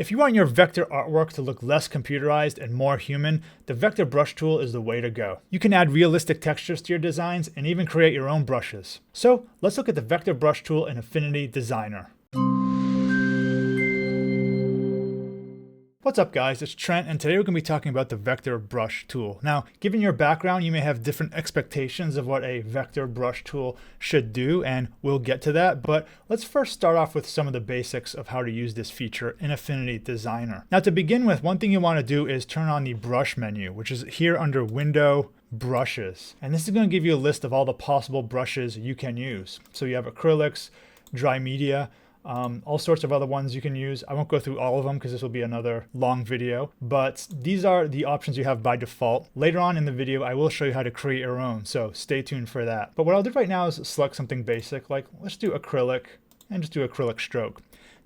If you want your vector artwork to look less computerized and more human, the vector brush tool is the way to go. You can add realistic textures to your designs and even create your own brushes. So let's look at the vector brush tool in Affinity Designer. What's up guys, it's Trent, and today we're going to be talking about the vector brush tool. Now, given your background, you may have different expectations of what a vector brush tool should do, and we'll get to that, but let's first start off with some of the basics of how to use this feature in Affinity Designer. Now, to begin with, one thing you want to do is turn on the brush menu, which is here under Window, Brushes. And this is going to give you a list of all the possible brushes you can use. So you have acrylics, dry media, all sorts of other ones you can use. I won't go through all of them because this will be another long video, but these are the options you have by default. Later on in the video, I will show you how to create your own, so stay tuned for that. But what I'll do right now is select something basic, like let's do acrylic and just do acrylic stroke.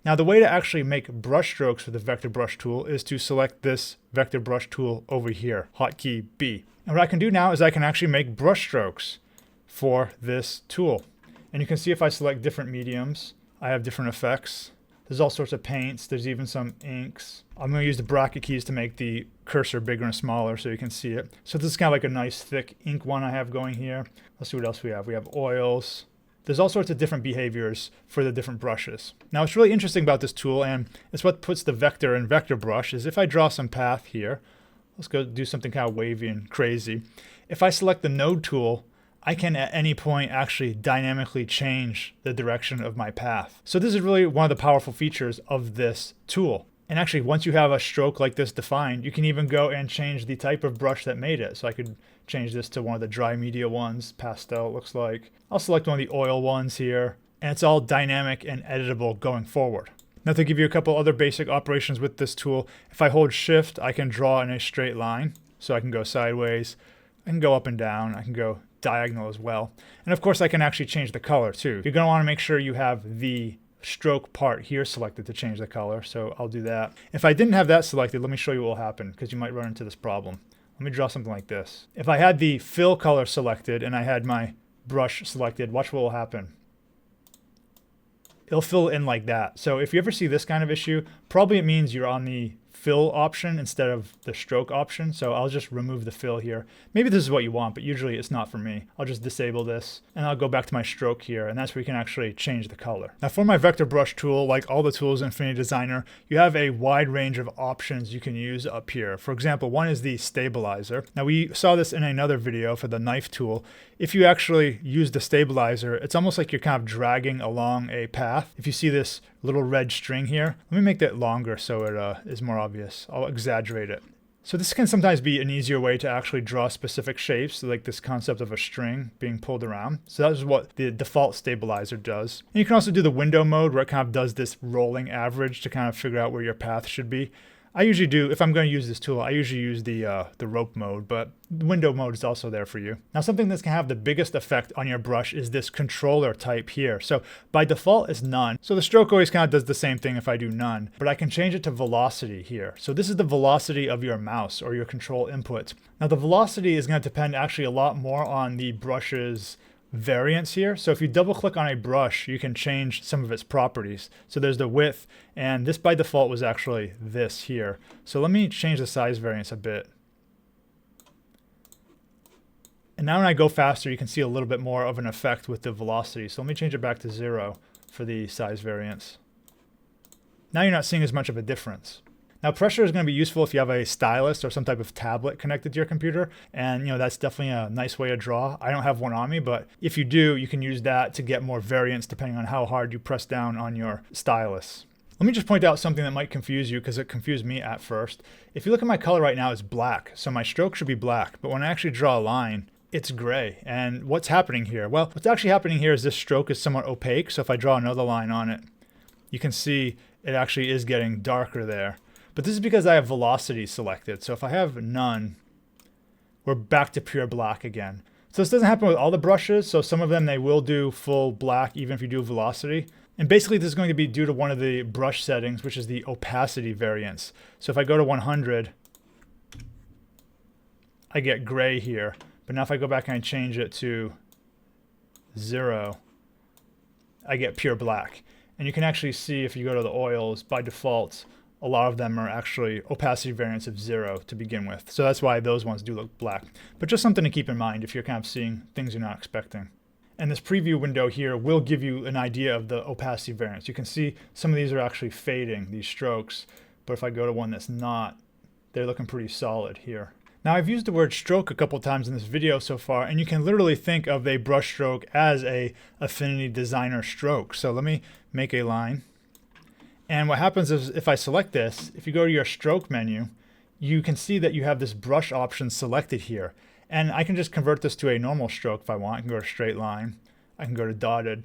Now, the way to actually make brush strokes for the vector brush tool is to select this vector brush tool over here, hotkey B. And what I can do now is I can actually make brush strokes for this tool. And you can see if I select different mediums, I have different effects. There's all sorts of paints. There's even some inks. I'm going to use the bracket keys to make the cursor bigger and smaller so you can see it. So this is kind of like a nice thick ink one I have going here. Let's see what else we have. We have oils. There's all sorts of different behaviors for the different brushes. Now, what's really interesting about this tool, and it's what puts the vector in vector brush, is if I draw some path here, let's go do something kind of wavy and crazy. If I select the node tool, I can at any point actually dynamically change the direction of my path. So this is really one of the powerful features of this tool. And actually, once you have a stroke like this defined, you can even go and change the type of brush that made it. So I could change this to one of the dry media ones, pastel it looks like. I'll select one of the oil ones here, and it's all dynamic and editable going forward. Now, to give you a couple other basic operations with this tool, if I hold shift, I can draw in a straight line. So I can go sideways, I can go up and down, I can go diagonal as well. And of course, I can actually change the color too. You're going to want to make sure you have the stroke part here selected to change the color. So I'll do that. If I didn't have that selected, let me show you what will happen because you might run into this problem. Let me draw something like this. If I had the fill color selected and I had my brush selected, watch what will happen. It'll fill in like that. So if you ever see this kind of issue, probably it means you're on the fill option instead of the stroke option. So I'll just remove the fill here. Maybe this is what you want, but usually it's not for me. I'll just disable this and I'll go back to my stroke here, and that's where you can actually change the color. Now, for my vector brush tool, like all the tools in Affinity Designer, you have a wide range of options you can use up here. For example, one is the stabilizer. Now, we saw this in another video for the knife tool. If you actually use the stabilizer, it's almost like you're kind of dragging along a path. If you see this little red string here, let me make that longer so it is more obvious. I'll exaggerate it. So this can sometimes be an easier way to actually draw specific shapes, like this concept of a string being pulled around. So that is what the default stabilizer does. And you can also do the window mode where it kind of does this rolling average to kind of figure out where your path should be. I usually do, if I'm going to use this tool, I usually use the rope mode, but the window mode is also there for you. Now, something that's going to have the biggest effect on your brush is this controller type here. So by default, it's none. So the stroke always kind of does the same thing if I do none, but I can change it to velocity here. So this is the velocity of your mouse or your control input. Now, the velocity is going to depend actually a lot more on the brush's variance here. So if you double click on a brush, you can change some of its properties. So there's the width, and this by default was actually this here. So let me change the size variance a bit. And now when I go faster, you can see a little bit more of an effect with the velocity. So let me change it back to 0 for the size variance. Now you're not seeing as much of a difference. Now, pressure is going to be useful if you have a stylus or some type of tablet connected to your computer. And, that's definitely a nice way to draw. I don't have one on me, but if you do, you can use that to get more variance depending on how hard you press down on your stylus. Let me just point out something that might confuse you because it confused me at first. If you look at my color right now, it's black. So my stroke should be black. But when I actually draw a line, it's gray. And what's happening here? Well, what's actually happening here is this stroke is somewhat opaque. So if I draw another line on it, you can see it actually is getting darker there. But this is because I have velocity selected. So if I have none, we're back to pure black again. So this doesn't happen with all the brushes. So some of them, they will do full black even if you do velocity. And basically this is going to be due to one of the brush settings, which is the opacity variance. So if I go to 100, I get gray here. But now if I go back and I change it to 0, I get pure black. And you can actually see if you go to the oils, by default, a lot of them are actually opacity variance of 0 to begin with. So that's why those ones do look black. But just something to keep in mind if you're kind of seeing things you're not expecting. And this preview window here will give you an idea of the opacity variance. You can see some of these are actually fading, these strokes. But if I go to one that's not, they're looking pretty solid here. Now I've used the word stroke a couple times in this video so far, and you can literally think of a brush stroke as a Affinity Designer stroke. So let me make a line. And what happens is if I select this, if you go to your stroke menu, you can see that you have this brush option selected here. And I can just convert this to a normal stroke if I want. I can go to straight line. I can go to dotted.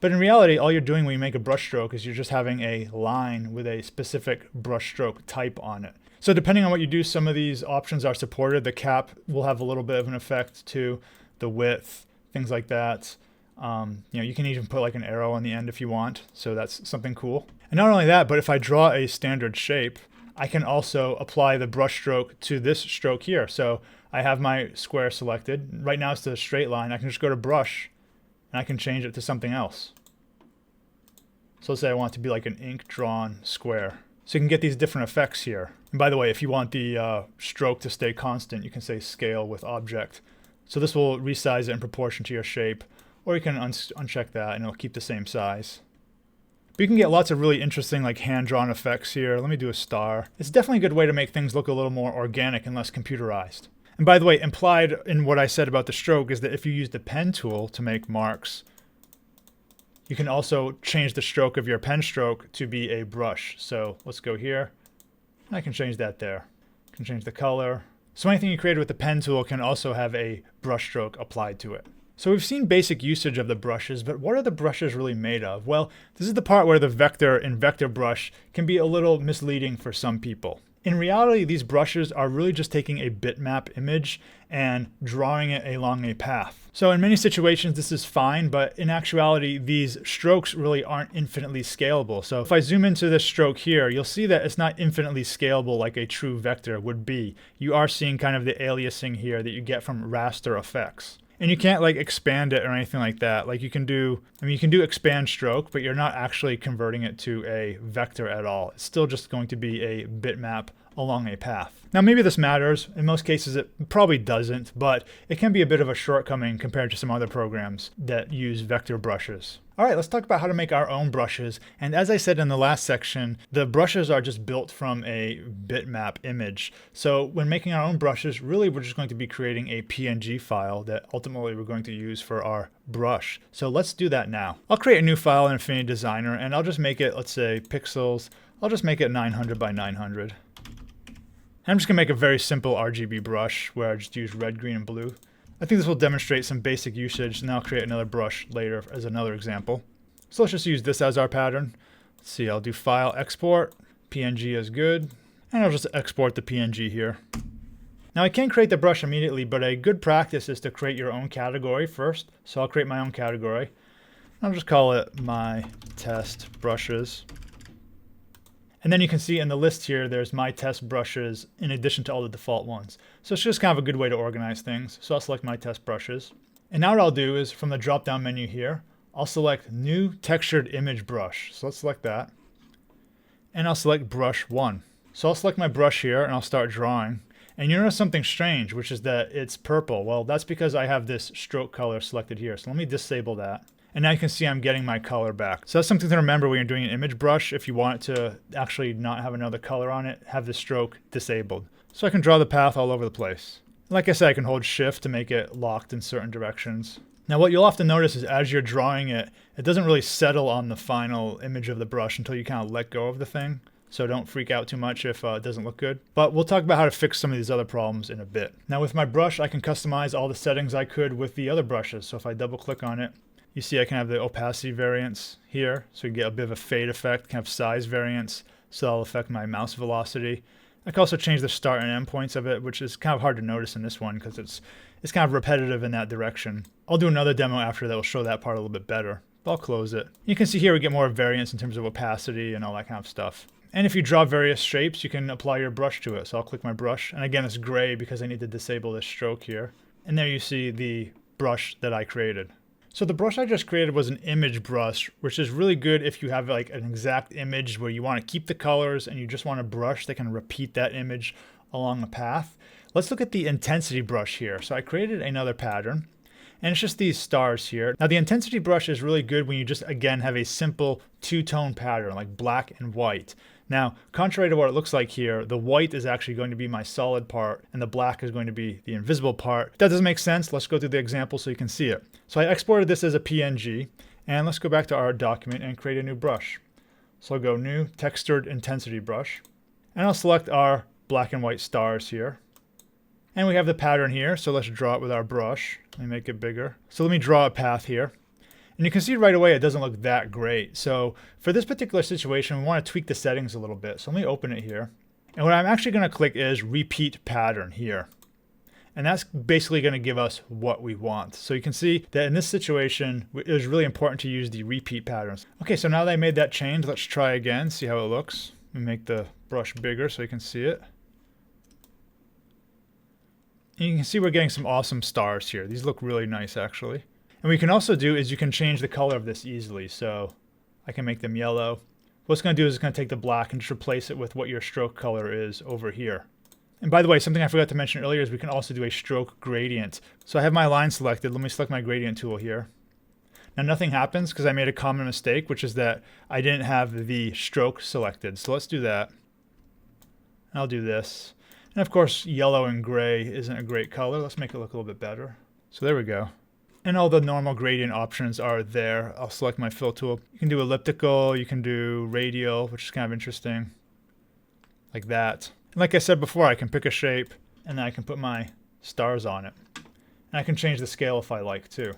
But in reality, all you're doing when you make a brush stroke is you're just having a line with a specific brush stroke type on it. So depending on what you do, some of these options are supported. The cap will have a little bit of an effect too, the width, things like that. You can even put like an arrow on the end if you want. So that's something cool. And not only that, but if I draw a standard shape, I can also apply the brush stroke to this stroke here. So I have my square selected. Right now it's the straight line. I can just go to brush and I can change it to something else. So let's say I want it to be like an ink drawn square. So you can get these different effects here. And by the way, if you want the stroke to stay constant, you can say scale with object. So this will resize it in proportion to your shape, or you can uncheck that and it'll keep the same size. But you can get lots of really interesting like hand-drawn effects here. Let me do a star. It's definitely a good way to make things look a little more organic and less computerized. And by the way, implied in what I said about the stroke is that if you use the pen tool to make marks, you can also change the stroke of your pen stroke to be a brush. So let's go here. I can change that there. I can change the color. So anything you created with the pen tool can also have a brush stroke applied to it. So we've seen basic usage of the brushes, but what are the brushes really made of? Well, this is the part where the vector in vector brush can be a little misleading for some people. In reality, these brushes are really just taking a bitmap image and drawing it along a path. So in many situations, this is fine, but in actuality, these strokes really aren't infinitely scalable. So if I zoom into this stroke here, you'll see that it's not infinitely scalable like a true vector would be. You are seeing kind of the aliasing here that you get from raster effects. And you can't like expand it or anything like that. Like you can do expand stroke, but you're not actually converting it to a vector at all. It's still just going to be a bitmap along a path. Now maybe this matters. In most cases it probably doesn't, but it can be a bit of a shortcoming compared to some other programs that use vector brushes. All right, let's talk about how to make our own brushes. And as I said in the last section, the brushes are just built from a bitmap image. So when making our own brushes, really we're just going to be creating a PNG file that ultimately we're going to use for our brush. So let's do that now. I'll create a new file in Affinity Designer and I'll just make it, let's say pixels. I'll just make it 900 by 900. I'm just gonna make a very simple RGB brush where I just use red, green, and blue. I think this will demonstrate some basic usage, and I'll create another brush later as another example. So let's just use this as our pattern. Let's see, I'll do File, Export, PNG is good, and I'll just export the PNG here. Now I can create the brush immediately, but a good practice is to create your own category first. So I'll create my own category. I'll just call it My Test Brushes. And then you can see in the list here, there's my test brushes in addition to all the default ones. So it's just kind of a good way to organize things. So I'll select my test brushes. And now what I'll do is from the drop-down menu here, I'll select New Textured Image Brush. So let's select that. And I'll select Brush 1. So I'll select my brush here and I'll start drawing. And you notice something strange, which is that it's purple. Well, that's because I have this stroke color selected here. So let me disable that. And now you can see I'm getting my color back. So that's something to remember when you're doing an image brush. If you want it to actually not have another color on it, have the stroke disabled. So I can draw the path all over the place. Like I said, I can hold shift to make it locked in certain directions. Now what you'll often notice is as you're drawing it, it doesn't really settle on the final image of the brush until you kind of let go of the thing. So don't freak out too much if it doesn't look good. But we'll talk about how to fix some of these other problems in a bit. Now with my brush, I can customize all the settings I could with the other brushes. So if I double click on it, you see I can have the opacity variance here, so you get a bit of a fade effect, kind of size variance, so that'll affect my mouse velocity. I can also change the start and end points of it, which is kind of hard to notice in this one because it's kind of repetitive in that direction. I'll do another demo after that will show that part a little bit better. But I'll close it. You can see here we get more variance in terms of opacity and all that kind of stuff. And if you draw various shapes, you can apply your brush to it. So I'll click my brush, and again it's gray because I need to disable this stroke here. And there you see the brush that I created. So the brush I just created was an image brush, which is really good if you have like an exact image where you want to keep the colors and you just want a brush that can repeat that image along a path. Let's look at the intensity brush here. So I created another pattern and it's just these stars here. Now the intensity brush is really good when you just, again, have a simple two-tone pattern like black and white. Now, contrary to what it looks like here, the white is actually going to be my solid part and the black is going to be the invisible part. If that doesn't make sense, let's go through the example so you can see it. So I exported this as a PNG and let's go back to our document and create a new brush. So I'll go new textured intensity brush and I'll select our black and white stars here. And we have the pattern here, so let's draw it with our brush. Let me make it bigger. So let me draw a path here. And you can see right away it doesn't look that great. So for this particular situation, we want to tweak the settings a little bit. So let me open it here. And what I'm actually going to click is repeat pattern here. And that's basically going to give us what we want. So you can see that in this situation, it was really important to use the repeat patterns. Okay, so now that I made that change, let's try again, see how it looks. Let me make the brush bigger so you can see it. And you can see we're getting some awesome stars here. These look really nice actually. And what we can also do is you can change the color of this easily. So I can make them yellow. What it's going to do is it's going to take the black and just replace it with what your stroke color is over here. And by the way, something I forgot to mention earlier is we can also do a stroke gradient. So I have my line selected. Let me select my gradient tool here. Now nothing happens because I made a common mistake, which is that I didn't have the stroke selected. So let's do that. I'll do this. And of course, yellow and gray isn't a great color. Let's make it look a little bit better. So there we go. And all the normal gradient options are there. I'll select my fill tool. You can do elliptical, you can do radial, which is kind of interesting. Like that. And like I said before, I can pick a shape and then I can put my stars on it. And I can change the scale if I like too.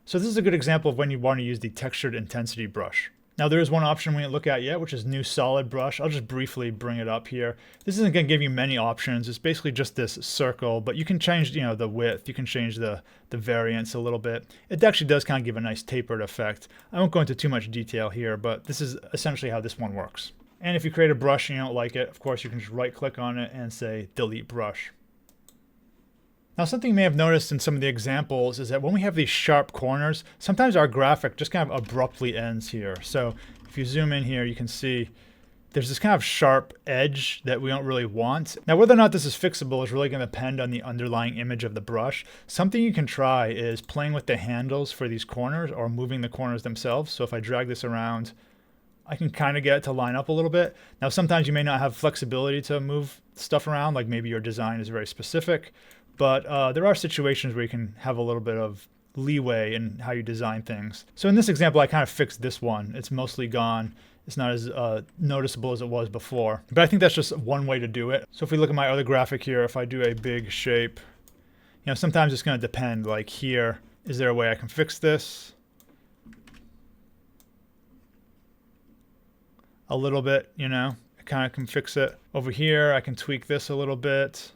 So this is a good example of when you want to use the textured intensity brush. Now there is one option we didn't look at yet, which is new solid brush. I'll just briefly bring it up here. This isn't going to give you many options. It's basically just this circle, but you can change, the width. You can change the variance a little bit. It actually does kind of give a nice tapered effect. I won't go into too much detail here, but this is essentially how this one works. And if you create a brush and you don't like it, of course you can just right click on it and say delete brush. Now something you may have noticed in some of the examples is that when we have these sharp corners, sometimes our graphic just kind of abruptly ends here. So if you zoom in here, you can see there's this kind of sharp edge that we don't really want. Now whether or not this is fixable is really going to depend on the underlying image of the brush. Something you can try is playing with the handles for these corners or moving the corners themselves. So if I drag this around, I can kind of get it to line up a little bit. Now sometimes you may not have flexibility to move stuff around, like maybe your design is very specific. But there are situations where you can have a little bit of leeway in how you design things. So in this example, I kind of fixed this one. It's mostly gone. It's not as noticeable as it was before. But I think that's just one way to do it. So if we look at my other graphic here, if I do a big shape, sometimes it's going to depend. Like here, is there a way I can fix this? A little bit, I kind of can fix it. Over here, I can tweak this a little bit.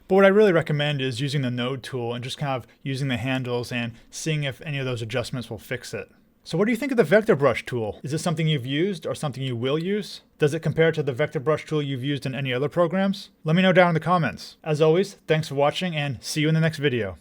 But what I really recommend is using the node tool and just kind of using the handles and seeing if any of those adjustments will fix it. So what do you think of the vector brush tool? Is this something you've used or something you will use? Does it compare to the vector brush tool you've used in any other programs? Let me know down in the comments. As always, thanks for watching and see you in the next video.